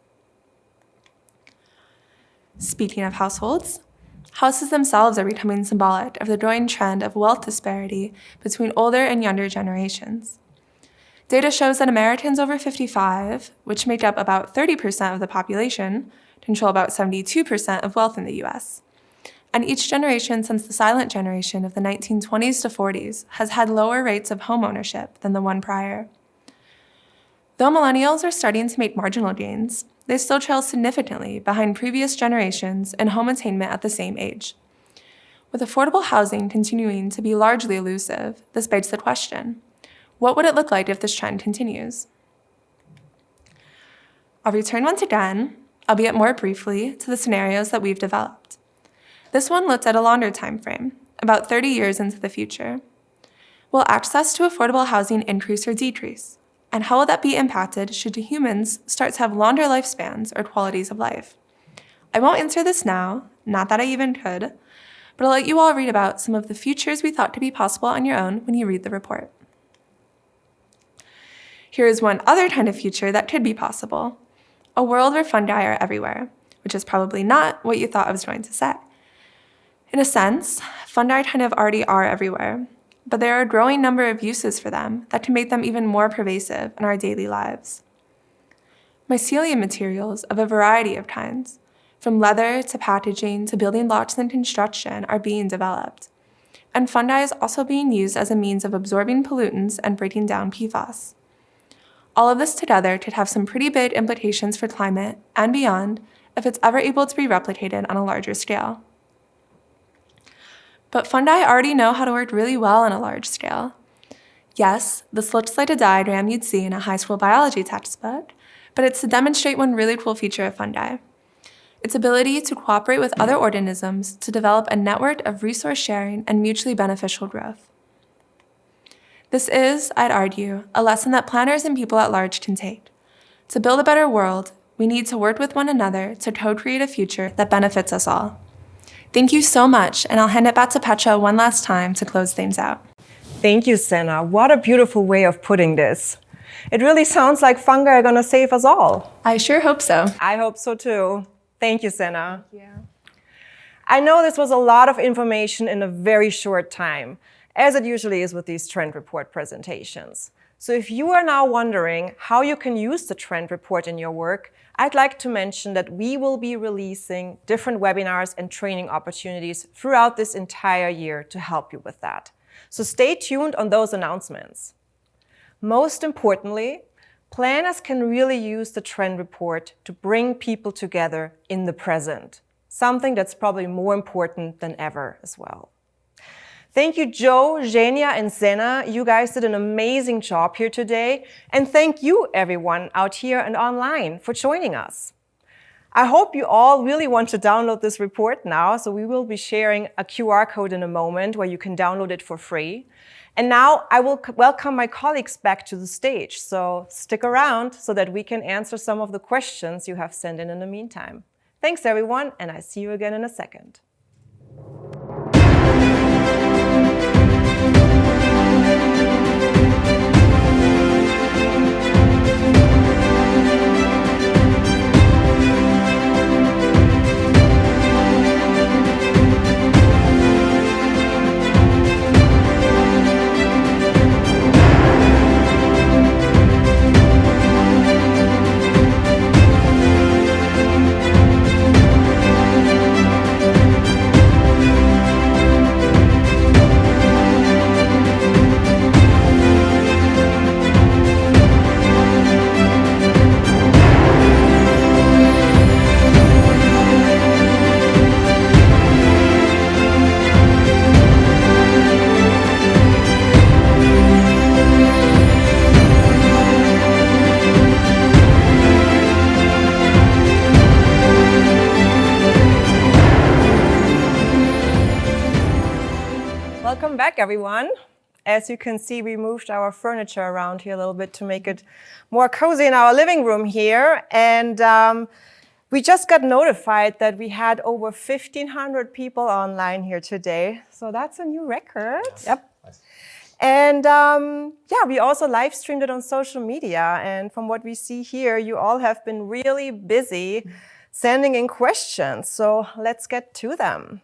D: Speaking of households, houses themselves are becoming symbolic of the growing trend of wealth disparity between older and younger generations. Data shows that Americans over 55, which make up about 30% of the population, control about 72% of wealth in the US. And each generation since the silent generation of the 1920s to 40s has had lower rates of home ownership than the one prior. Though millennials are starting to make marginal gains, they still trail significantly behind previous generations in home attainment at the same age. With affordable housing continuing to be largely elusive, this begs the question, what would it look like if this trend continues? I'll return once again, albeit more briefly, to the scenarios that we've developed. This one looked at a longer time frame, about 30 years into the future. Will access to affordable housing increase or decrease? And how will that be impacted should humans start to have longer lifespans or qualities of life? I won't answer this now, not that I even could, but I'll let you all read about some of the futures we thought to be possible on your own when you read the report. Here is one other kind of future that could be possible: a world where fungi are everywhere, which is probably not what you thought I was going to say. In a sense, fungi kind of already are everywhere, but there are a growing number of uses for them that can make them even more pervasive in our daily lives. Mycelium materials of a variety of kinds, from leather to packaging to building blocks and construction, are being developed. And fungi is also being used as a means of absorbing pollutants and breaking down PFAS. All of this together could have some pretty big implications for climate and beyond if it's ever able to be replicated on a larger scale. But fungi already know how to work really well on a large scale. Yes, this looks like a diagram you'd see in a high school biology textbook, but it's to demonstrate one really cool feature of fungi: its ability to cooperate with other organisms to develop a network of resource sharing and mutually beneficial growth. This is, I'd argue, a lesson that planners and people at large can take. To build a better world, we need to work with one another to co-create a future that benefits us all. Thank you so much, and I'll hand it back to Petra one last time to close things out.
A: Thank you, Senna. What a beautiful way of putting this. It really sounds like fungi are going to save us all.
D: I sure hope so.
A: I hope so too. Thank you, Senna. Thank you. I know this was a lot of information in a very short time, as it usually is with these trend report presentations. So if you are now wondering how you can use the trend report in your work, I'd like to mention that we will be releasing different webinars and training opportunities throughout this entire year to help you with that. So stay tuned on those announcements. Most importantly, planners can really use the trend report to bring people together in the present, something that's probably more important than ever as well. Thank you, Joe, Zhenya, and Senna. You guys did an amazing job here today. And thank you, everyone out here and online, for joining us. I hope you all really want to download this report now. So we will be sharing a QR code in a moment where you can download it for free. And now I will welcome my colleagues back to the stage. So stick around so that we can answer some of the questions you have sent in the meantime. Thanks, everyone, and I see you again in a second. Welcome back, everyone. As you can see, we moved our furniture around here a little bit to make it more cozy in our living room here. And we just got notified that we had over 1,500 people online here today. So that's a new record. Yep. And yeah, we also live streamed it on social media. And from what we see here, you all have been really busy sending in questions. So let's get to them.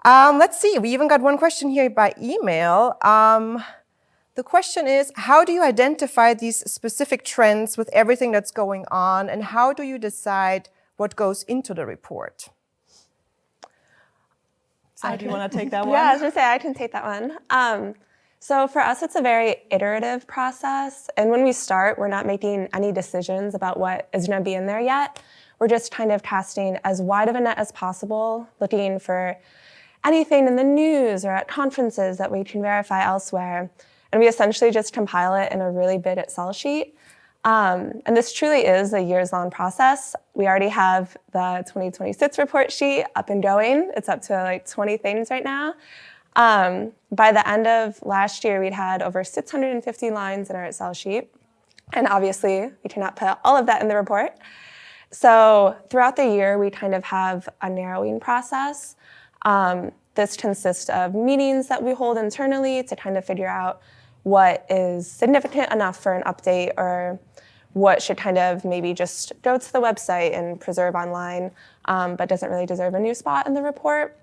A: Let's see, we even got one question here by email. The question is, how do you identify these specific trends with everything that's going on, and how do you decide what goes into the report? So do you want to take that one?
E: Yeah, I was going to say I can take that one. So for us, it's a very iterative process. And when we start, we're not making any decisions about what is going to be in there yet. We're just kind of casting as wide of a net as possible, looking for anything in the news or at conferences that we can verify elsewhere. And we essentially just compile it in a really big Excel sheet. And this truly is a years-long process. We already have the 2026 report sheet up and going. It's up to like 20 things right now. By the end of last year, we'd had over 650 lines in our Excel sheet. And obviously, we cannot put all of that in the report. So throughout the year, we kind of have a narrowing process. This consists of meetings that we hold internally to kind of figure out what is significant enough for an update or what should kind of maybe just go to the website and preserve online, but doesn't really deserve a new spot in the report.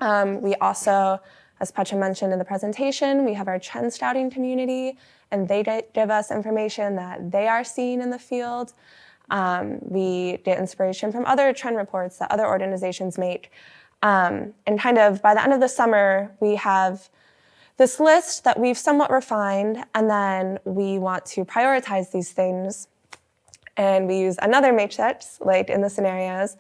E: We also, as Petra mentioned in the presentation, we have our trend scouting community, and they give us information that they are seeing in the field. We get inspiration from other trend reports that other organizations make. And kind of by the end of the summer, we have this list that we've somewhat refined, and then we want to prioritize these things. And we use another matrix, like in the scenarios,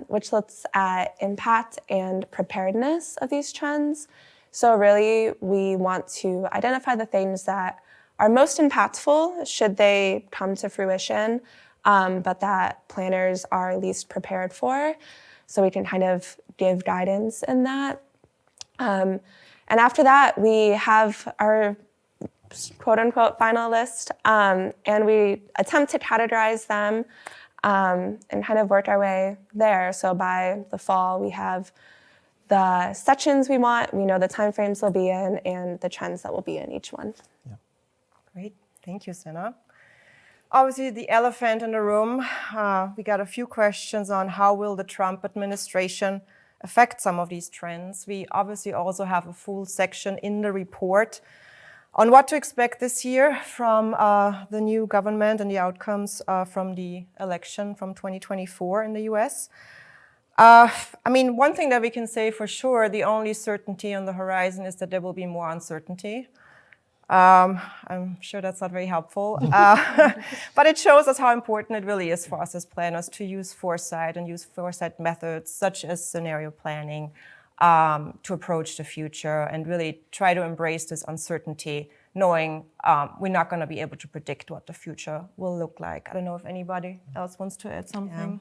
E: which looks at impact and preparedness of these trends. So really, we want to identify the things that are most impactful should they come to fruition, but that planners are least prepared for. So we can kind of give guidance in that. And after that, we have our quote unquote final list, and we attempt to categorize them and kind of work our way there. So by the fall, we have the sections we want, we know the timeframes they'll be in, and the trends that will be in each one.
B: Yeah.
A: Great, thank you, Senna. Obviously, the elephant in the room, we got a few questions on how will the Trump administration affect some of these trends. We obviously also have a full section in the report on what to expect this year from the new government and the outcomes from the election from 2024 in the US. I mean, one thing that we can say for sure, the only certainty on the horizon is that there will be more uncertainty. I'm sure that's not very helpful, but it shows us how important it really is for us as planners to use foresight and use foresight methods such as scenario planning to approach the future and really try to embrace this uncertainty, knowing we're not going to be able to predict what the future will look like. I don't know if anybody else wants to add something.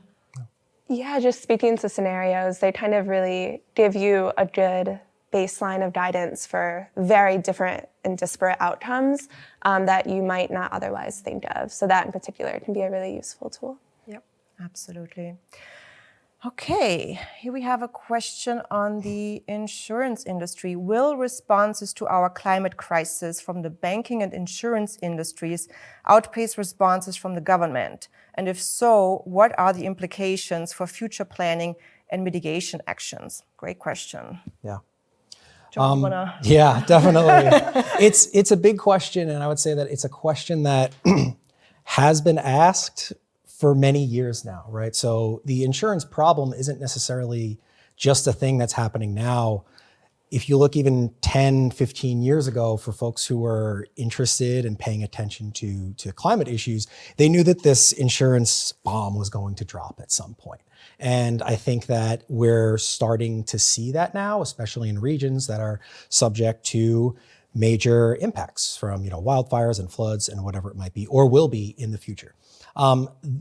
E: Yeah, just speaking to scenarios, they kind of really give you a good baseline of guidance for very different and disparate outcomes that you might not otherwise think of. So that in particular can be a really useful tool.
A: Yep, absolutely. Okay, here we have a question on the insurance industry. Will responses to our climate crisis from the banking and insurance industries outpace responses from the government? And if so, what are the implications for future planning and mitigation actions? Great question.
B: Yeah.
A: John,
B: Yeah, definitely. It's a big question, and I would say that it's a question that has been asked for many years now, right? So the insurance problem isn't necessarily just a thing that's happening now. If you look even 10, 15 years ago, for folks who were interested in paying attention to climate issues, they knew that this insurance bomb was going to drop at some point. And I think that we're starting to see that now, especially in regions that are subject to major impacts from wildfires and floods and whatever it might be, or will be in the future.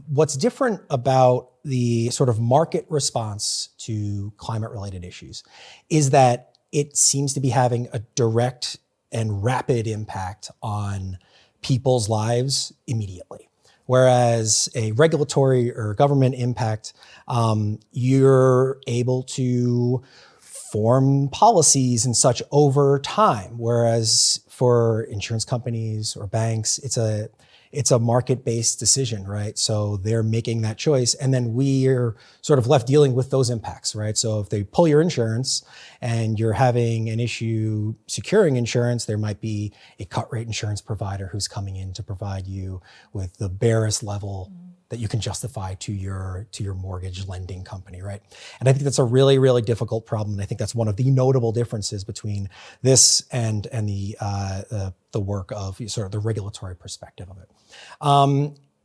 B: What's different about the sort of market response to climate-related issues is that it seems to be having a direct and rapid impact on people's lives immediately. Whereas a regulatory or government impact, you're able to form policies and such over time. Whereas for insurance companies or banks, it's a market-based decision, right? So they're making that choice, and then we're sort of left dealing with those impacts, right? So if they pull your insurance and you're having an issue securing insurance, there might be a cut rate insurance provider who's coming in to provide you with the barest level that you can justify to your mortgage lending company, right? And I think that's a really, really difficult problem. And I think that's one of the notable differences between this and the work of sort of the regulatory perspective of it.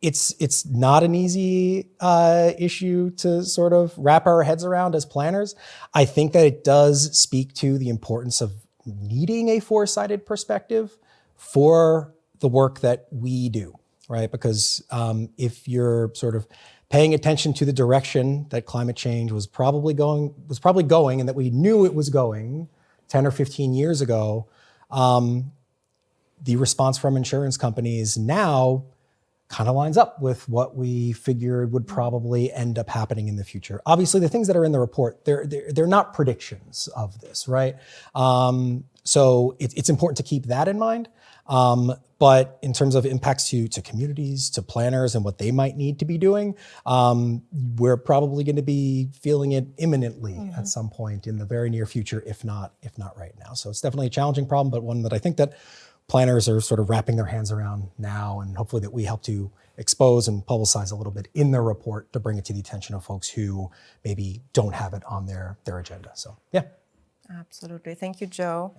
B: It's not an easy issue to sort of wrap our heads around as planners. I think that it does speak to the importance of needing a foresighted perspective for the work that we do. right? Because if you're sort of paying attention to the direction that climate change was probably going, and that we knew it was going 10 or 15 years ago, the response from insurance companies now kind of lines up with what we figured would probably end up happening in the future. Obviously, the things that are in the report, they're not predictions of this, right? So it's important to keep that in mind. But in terms of impacts to communities, to planners, and what they might need to be doing, we're probably going to be feeling it imminently at some point in the very near future, if not right now. So it's definitely a challenging problem, but one that I think that planners are sort of wrapping their hands around now, and hopefully that we help to expose and publicize a little bit in their report to bring it to the attention of folks who maybe don't have it on their agenda. So, yeah.
A: Absolutely. Thank you, Joe.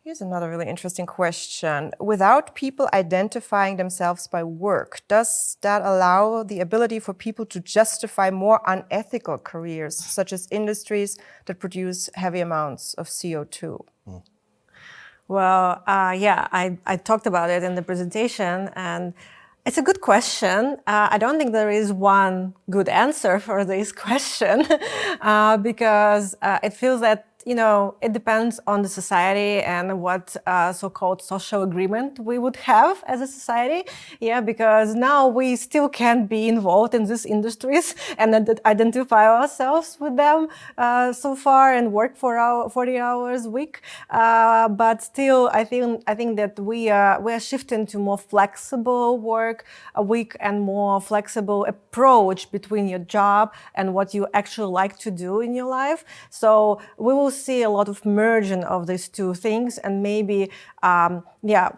A: Here's another really interesting question. Without people identifying themselves by work, does that allow the ability for people to justify more unethical careers, such as industries that produce heavy amounts of CO2?
C: Well, yeah, I talked about it in the presentation, and it's a good question. I don't think there is one good answer for this question because it feels that, you know, it depends on the society and what so-called social agreement we would have as a society. Yeah, because now we still can't be involved in these industries and identify ourselves with them so far and work for 40 hours a week. But still, I think that we are shifting to more flexible work a week and more flexible approach between your job and what you actually like to do in your life. So we will see a lot of merging of these two things, and maybe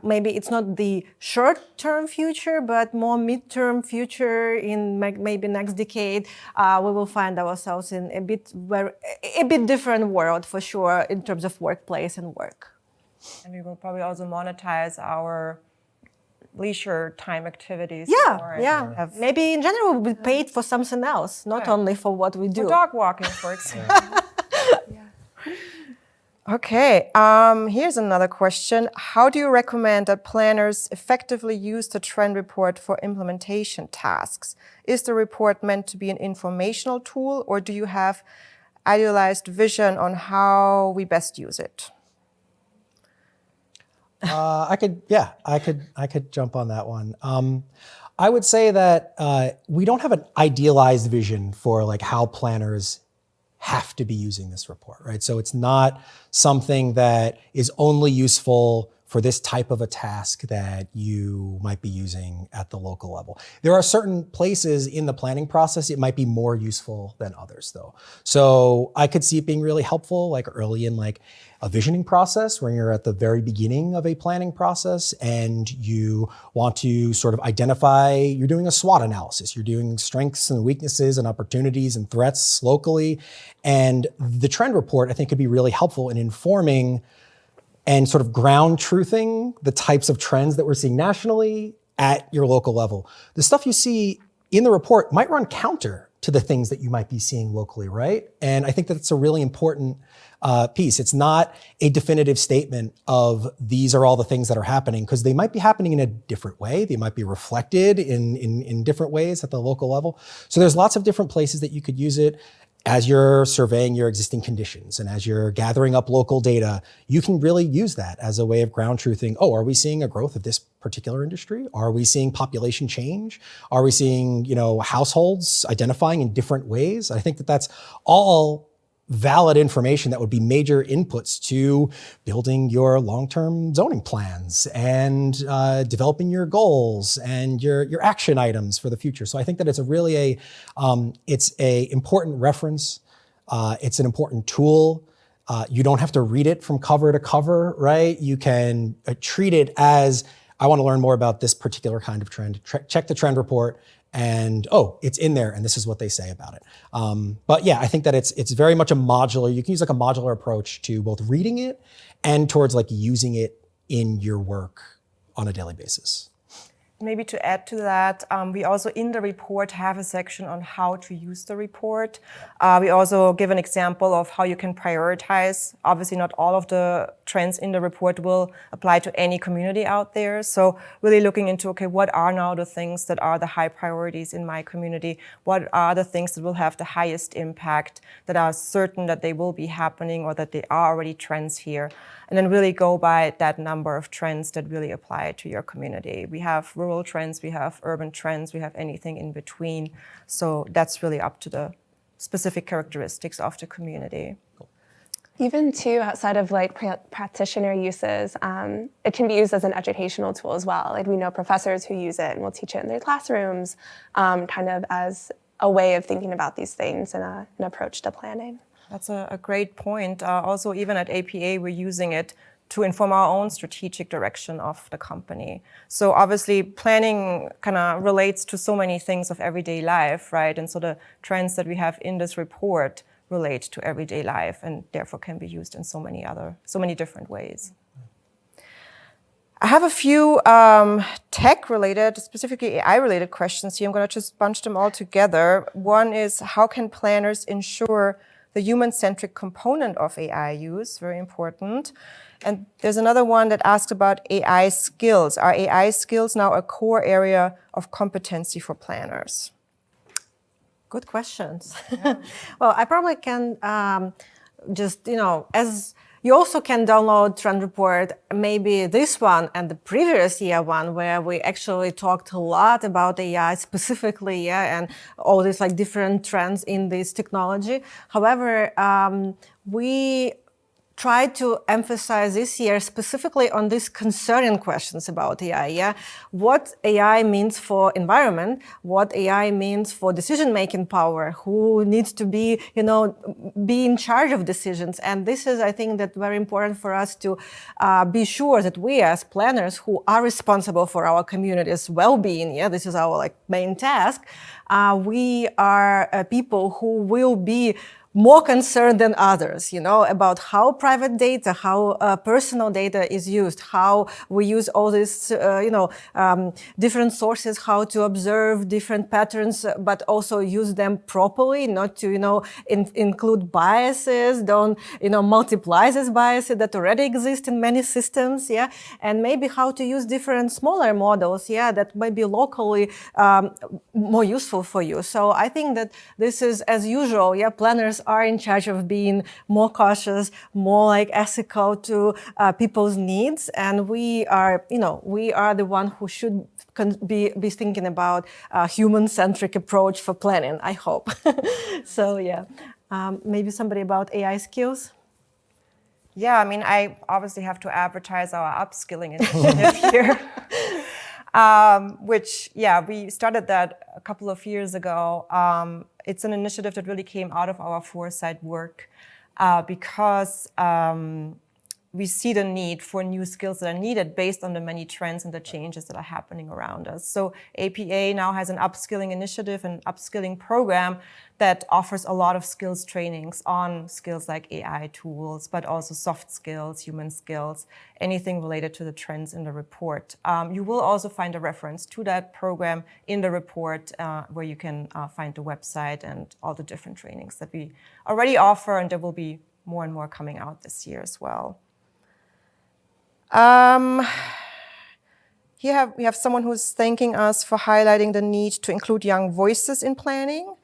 C: maybe it's not the short-term future, but more mid-term future in maybe next decade. We will find ourselves in a bit different world for sure in terms of workplace and work.
A: And we will probably also monetize our leisure time activities.
C: Maybe in general we'll be paid for something else, not only for what we do.
A: For dog walking, for example. Okay, here's another question. How do you recommend that planners effectively use the trend report for implementation tasks? Is the report meant to be an informational tool, or do you have idealized vision on how we best use it?
B: I could jump on that one. I would say that we don't have an idealized vision for like how planners have to be using this report, right? So it's not something that is only useful for this type of a task that you might be using at the local level. There are certain places in the planning process it might be more useful than others though. So I could see it being really helpful like early in like a visioning process where you're at the very beginning of a planning process and you want to sort of identify, you're doing a SWOT analysis, you're doing strengths and weaknesses and opportunities and threats locally. And the trend report I think could be really helpful in informing and sort of ground truthing the types of trends that we're seeing nationally at your local level. The stuff you see in the report might run counter to the things that you might be seeing locally, right? And I think that it's a really important piece. It's not a definitive statement of these are all the things that are happening, because they might be happening in a different way. They might be reflected in different ways at the local level. So there's lots of different places that you could use it. As you're surveying your existing conditions and as you're gathering up local data, you can really use that as a way of ground truthing. Oh, are we seeing a growth of this particular industry? Are we seeing population change? Are we seeing, households identifying in different ways? I think that that's all valid information that would be major inputs to building your long-term zoning plans and developing your goals and your action items for the future. So I think that it's it's a important reference. It's an important tool. You don't have to read it from cover to cover, right? You can treat it as, I want to learn more about this particular kind of trend. Check the trend report. And it's in there, and this is what they say about it. But yeah, I think that it's very much a modular. You can use like a modular approach to both reading it and towards like using it in your work on a daily basis.
A: Maybe to add to that, we also in the report have a section on how to use the report. We also give an example of how you can prioritize. Obviously, not all of the trends in the report will apply to any community out there. So really looking into, okay, what are now the things that are the high priorities in my community? What are the things that will have the highest impact, that are certain that they will be happening or that they are already trends here? And then really go by that number of trends that really apply to your community. We have rural trends, we have urban trends, we have anything in between. So that's really up to the specific characteristics of the community.
E: Even too, outside of like practitioner uses, it can be used as an educational tool as well. Like we know professors who use it and will teach it in their classrooms, kind of as a way of thinking about these things and an approach to planning.
A: That's a great point. Also, even at APA, we're using it to inform our own strategic direction of the company. So obviously planning kind of relates to so many things of everyday life, right? And so the trends that we have in this report relate to everyday life and therefore can be used in so many different ways. I have a few tech-related, specifically AI-related questions here. I'm going to just bunch them all together. One is, how can planners ensure the human-centric component of AI use? Very important. And there's another one that asks about AI skills. Are AI skills now a core area of competency for planners?
C: Good questions. Yeah. Well, I probably can just, as you also can download Trend Report, maybe this one and the previous year one, where we actually talked a lot about AI specifically, and all these like different trends in this technology. However, we tried to emphasize this year specifically on these concerning questions about AI. What AI means for environment, what AI means for decision-making power, who needs to be, be in charge of decisions. And this is, I think, that very important for us to be sure that we as planners who are responsible for our community's well-being, this is our main task, we are people who will be more concerned than others, about how private data, how personal data is used, how we use all these, different sources, how to observe different patterns, but also use them properly, not to, include biases, don't, multiply these biases that already exist in many systems, and maybe how to use different smaller models, that might be locally more useful for you. So I think that this is, as usual, planners are in charge of being more cautious, more ethical to people's needs, and we are the one who should be thinking about a human-centric approach for planning, I hope. So maybe somebody about AI skills.
A: Yeah, I mean, I obviously have to advertise our upskilling initiative here. Which, we started that a couple of years ago. It's an initiative that really came out of our Foresight work because we see the need for new skills that are needed based on the many trends and the changes that are happening around us. So APA now has an upskilling initiative, an upskilling program that offers a lot of skills trainings on skills like AI tools, but also soft skills, human skills, anything related to the trends in the report. You will also find a reference to that program in the report where you can find the website and all the different trainings that we already offer, and there will be more and more coming out this year as well. Here we have someone who's thanking us for highlighting the need to include young voices in planning.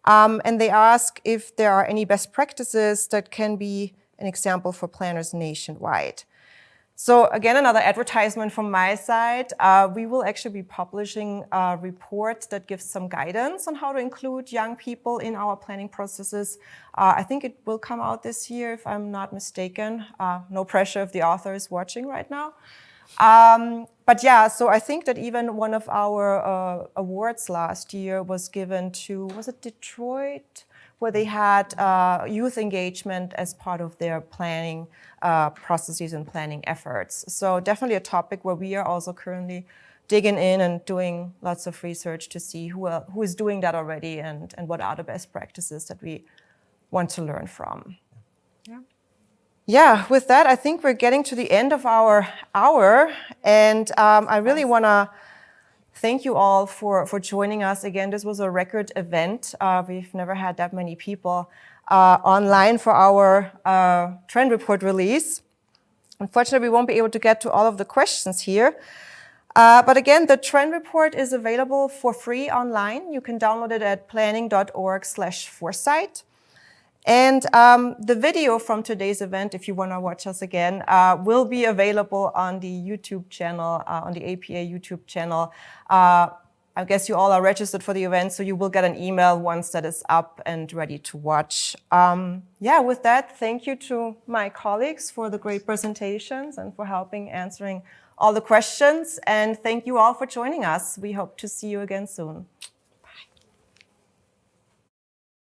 A: And they ask if there are any best practices that can be an example for planners nationwide. So again, another advertisement from my side. We will actually be publishing a report that gives some guidance on how to include young people in our planning processes. I think it will come out this year, if I'm not mistaken. No pressure if the author is watching right now. But so I think that even one of our awards last year was given to, was it Detroit? Where they had youth engagement as part of their planning processes and planning efforts. So definitely a topic where we are also currently digging in and doing lots of research to see who is doing that already and what are the best practices that we want to learn from. Yeah, with that, I think we're getting to the end of our hour, and I really want to thank you all for joining us. Again, this was a record event. We've never had that many people online for our trend report release. Unfortunately, we won't be able to get to all of the questions here. But again, the trend report is available for free online. You can download it at planning.org/foresight. And the video from today's event, if you want to watch us again, will be available on the YouTube channel, on the APA YouTube channel. I guess you all are registered for the event, so you will get an email once that is up and ready to watch. Yeah, with that, thank you to my colleagues for the great presentations and for helping answering all the questions. And thank you all for joining us. We hope to see you again soon.